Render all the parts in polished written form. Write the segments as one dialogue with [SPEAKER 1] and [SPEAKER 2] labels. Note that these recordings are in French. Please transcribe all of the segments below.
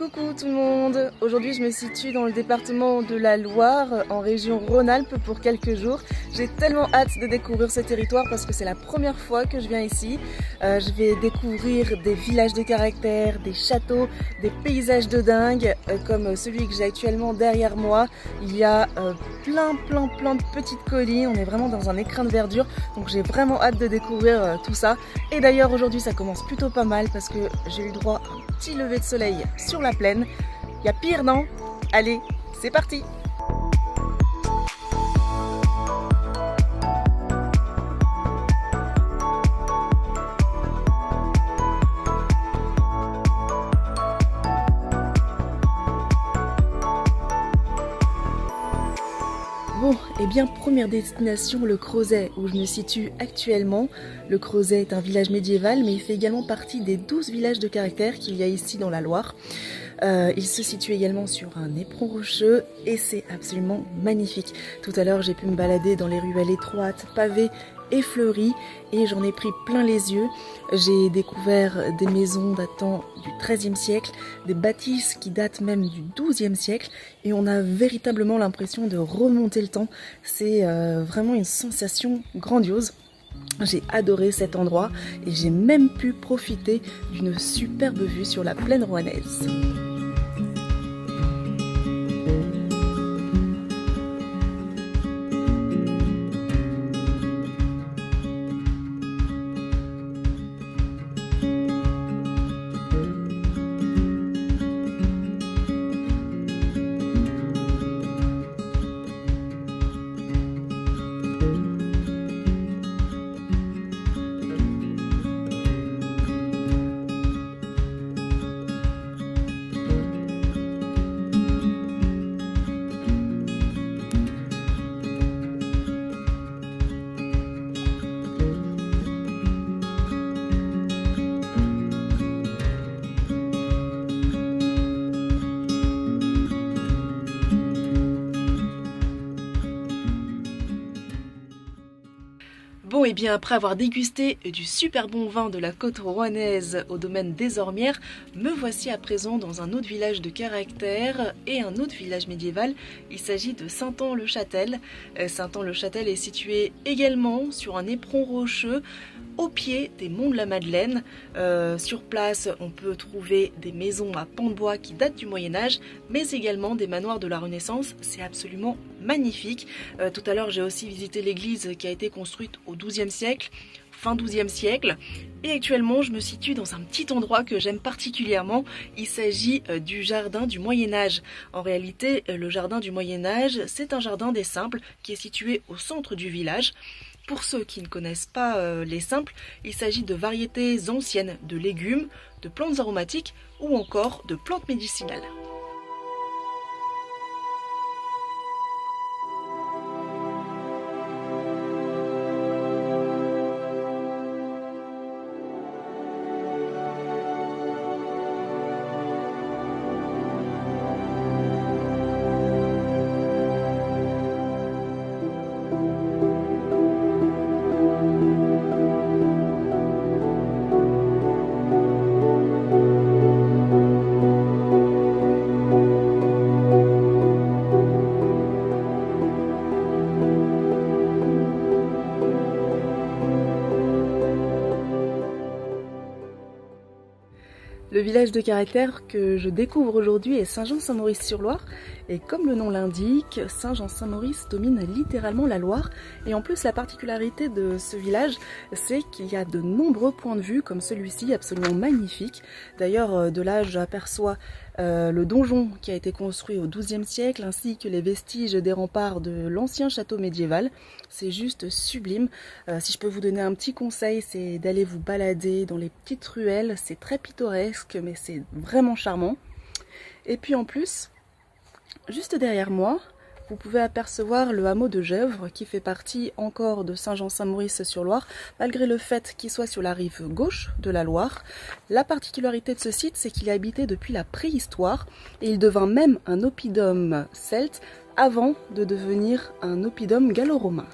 [SPEAKER 1] Coucou tout le monde. Aujourd'hui je me situe dans le département de la Loire, en région Rhône-Alpes pour quelques jours. J'ai tellement hâte de découvrir ce territoire parce que c'est la première fois que je viens ici. Je vais découvrir des villages de caractère, des châteaux, des paysages de dingue comme celui que j'ai actuellement derrière moi. Il y a plein de petites collines, on est vraiment dans un écrin de verdure, donc j'ai vraiment hâte de découvrir tout ça. Et d'ailleurs aujourd'hui ça commence plutôt pas mal parce que j'ai eu droit à un petit lever de soleil sur la plaine. Il y a pire, non? Allez, c'est parti! Bon, et bien première destination, le Crozet, où je me situe actuellement. Le Crozet est un village médiéval, mais il fait également partie des 12 villages de caractère qu'il y a ici dans la Loire. Il se situe également sur un éperon rocheux et c'est absolument magnifique. Tout à l'heure, j'ai pu me balader dans les ruelles étroites, pavées et fleuries et j'en ai pris plein les yeux. J'ai découvert des maisons datant du XIIIe siècle, des bâtisses qui datent même du XIIe siècle et on a véritablement l'impression de remonter le temps. C'est vraiment une sensation grandiose. J'ai adoré cet endroit et j'ai même pu profiter d'une superbe vue sur la plaine rouennaise. Bon, et bien après avoir dégusté du super bon vin de la côte rouennaise au domaine des Ormières, me voici à présent dans un autre village de caractère et un autre village médiéval. Il s'agit de Saint-An-le-Châtel. Saint-An-le-Châtel est situé également sur un éperon rocheux au pied des monts de la Madeleine. Sur place, on peut trouver des maisons à pans de bois qui datent du Moyen-Âge, mais également des manoirs de la Renaissance. C'est absolument magnifique. Tout à l'heure, j'ai aussi visité l'église qui a été construite au XIIe siècle, fin XIIe siècle. Et actuellement, je me situe dans un petit endroit que j'aime particulièrement. Il s'agit du jardin du Moyen-Âge. En réalité, le jardin du Moyen-Âge, c'est un jardin des Simples qui est situé au centre du village. Pour ceux qui ne connaissent pas les Simples, il s'agit de variétés anciennes de légumes, de plantes aromatiques ou encore de plantes médicinales. Le village de caractère que je découvre aujourd'hui est Saint-Jean-Saint-Maurice-sur-Loire et comme le nom l'indique, Saint-Jean-Saint-Maurice domine littéralement la Loire et en plus la particularité de ce village c'est qu'il y a de nombreux points de vue comme celui-ci absolument magnifique. D'ailleurs de là j'aperçois le donjon qui a été construit au XIIe siècle ainsi que les vestiges des remparts de l'ancien château médiéval. C'est juste sublime. Si je peux vous donner un petit conseil, c'est d'aller vous balader dans les petites ruelles. C'est très pittoresque, mais c'est vraiment charmant. Et puis en plus, juste derrière moi, vous pouvez apercevoir le hameau de Gèvres qui fait partie encore de Saint-Jean-Saint-Maurice-sur-Loire, malgré le fait qu'il soit sur la rive gauche de la Loire. La particularité de ce site, c'est qu'il est habité depuis la préhistoire et il devint même un oppidum celte avant de devenir un oppidum gallo-romain.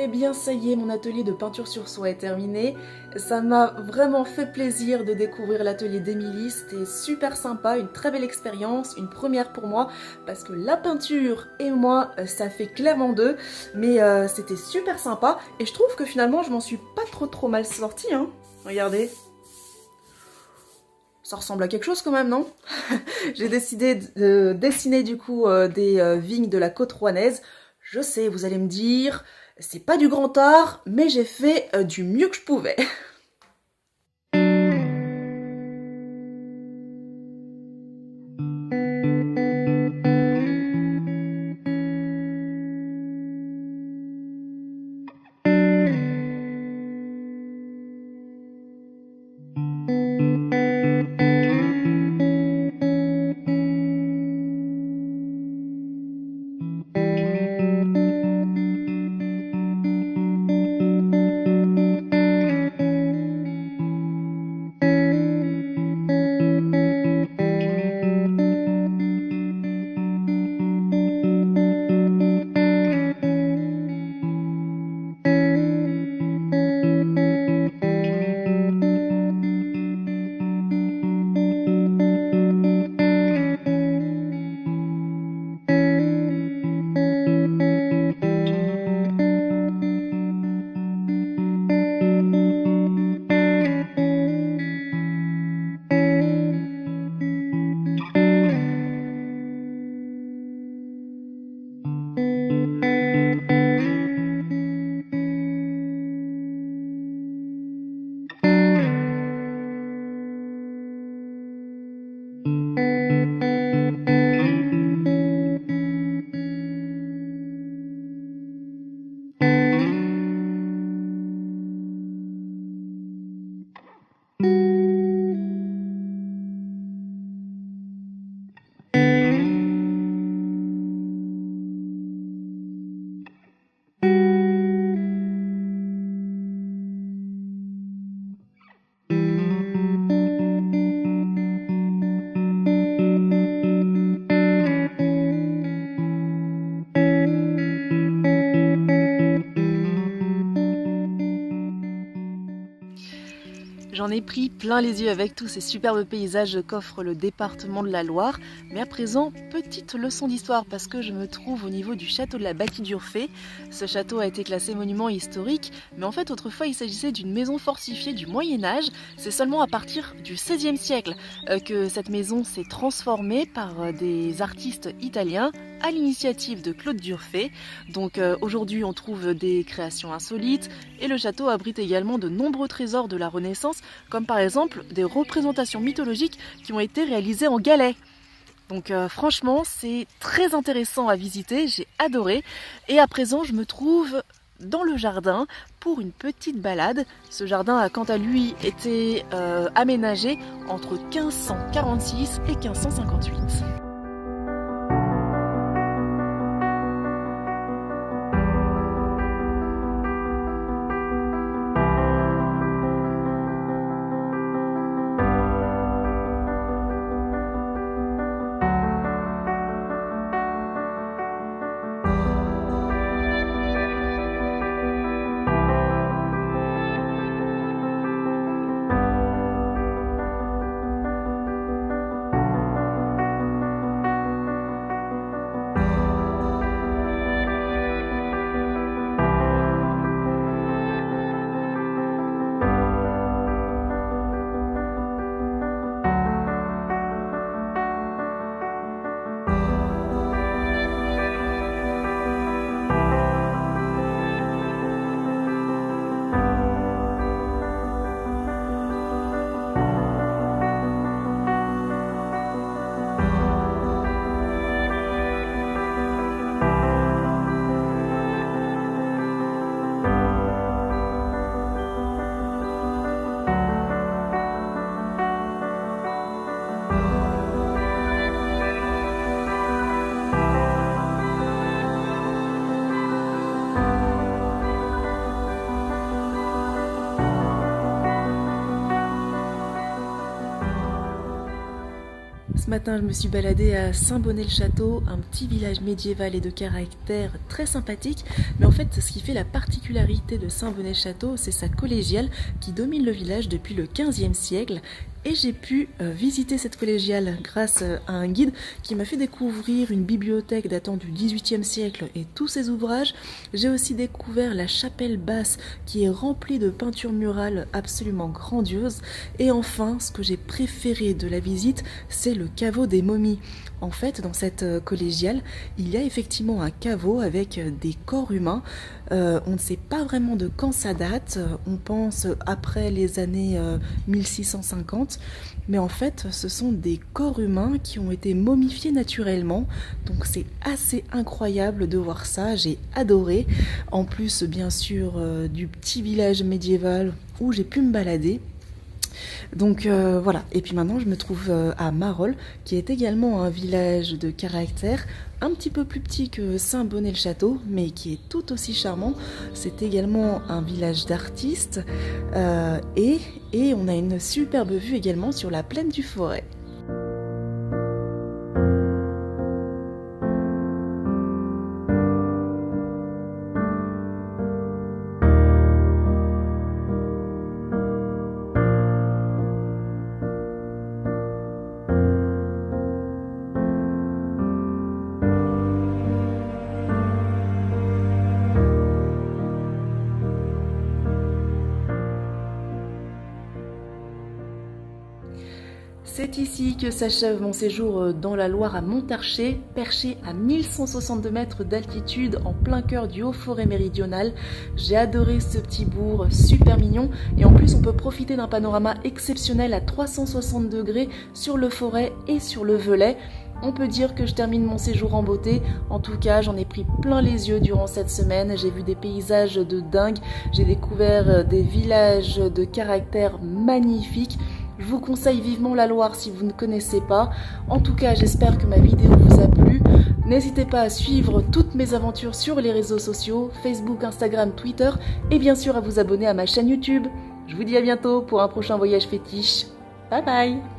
[SPEAKER 1] Eh bien ça y est, mon atelier de peinture sur soie est terminé. Ça m'a vraiment fait plaisir de découvrir l'atelier d'Emilie, c'était super sympa, une très belle expérience, une première pour moi, parce que la peinture et moi, ça fait clairement deux, mais c'était super sympa, et je trouve que finalement je m'en suis pas trop mal sortie, hein. Regardez. Ça ressemble à quelque chose quand même, non? J'ai décidé de dessiner du coup des vignes de la côte rouennaise. Je sais, vous allez me dire... C'est pas du grand art, mais j'ai fait du mieux que je pouvais. J'en ai pris plein les yeux avec tous ces superbes paysages qu'offre le département de la Loire. Mais à présent, petite leçon d'histoire parce que je me trouve au niveau du château de la Bâtie-d'Urfé. Ce château a été classé monument historique, mais en fait autrefois il s'agissait d'une maison fortifiée du Moyen-Âge. C'est seulement à partir du XVIe siècle que cette maison s'est transformée par des artistes italiens à l'initiative de Claude d'Urfé. Donc aujourd'hui on trouve des créations insolites et le château abrite également de nombreux trésors de la Renaissance, comme par exemple des représentations mythologiques qui ont été réalisées en galets. Donc franchement c'est très intéressant à visiter, j'ai adoré. Et à présent je me trouve dans le jardin pour une petite balade. Ce jardin a quant à lui été aménagé entre 1546 et 1558. Ce matin, je me suis baladée à Saint-Bonnet-le-Château, un petit village médiéval et de caractère très sympathique. Mais en fait, ce qui fait la particularité de Saint-Bonnet-le-Château, c'est sa collégiale qui domine le village depuis le XVe siècle. Et j'ai pu visiter cette collégiale grâce à un guide qui m'a fait découvrir une bibliothèque datant du XVIIIe siècle et tous ses ouvrages. J'ai aussi découvert la chapelle basse qui est remplie de peintures murales absolument grandioses. Et enfin, ce que j'ai préféré de la visite, c'est le caveau des momies. En fait, dans cette collégiale, il y a effectivement un caveau avec des corps humains. On ne sait pas vraiment de quand ça date, on pense après les années 1650, mais en fait ce sont des corps humains qui ont été momifiés naturellement, donc c'est assez incroyable de voir ça, j'ai adoré. En plus bien sûr du petit village médiéval où j'ai pu me balader. Donc voilà, et puis maintenant je me trouve à Marolles, qui est également un village de caractère, un petit peu plus petit que Saint-Bonnet-le-Château, mais qui est tout aussi charmant. C'est également un village d'artistes, et on a une superbe vue également sur la plaine du Forêt. C'est ici que s'achève mon séjour dans la Loire à Montarcher, perché à 1162 mètres d'altitude en plein cœur du Haut-Forêt méridional. J'ai adoré ce petit bourg super mignon et en plus on peut profiter d'un panorama exceptionnel à 360 degrés sur le Forêt et sur le Velay. On peut dire que je termine mon séjour en beauté. En tout cas, j'en ai pris plein les yeux durant cette semaine. J'ai vu des paysages de dingue, j'ai découvert des villages de caractère magnifiques. Je vous conseille vivement la Loire si vous ne connaissez pas. En tout cas, j'espère que ma vidéo vous a plu. N'hésitez pas à suivre toutes mes aventures sur les réseaux sociaux, Facebook, Instagram, Twitter, et bien sûr à vous abonner à ma chaîne YouTube. Je vous dis à bientôt pour un prochain voyage fétiche. Bye bye!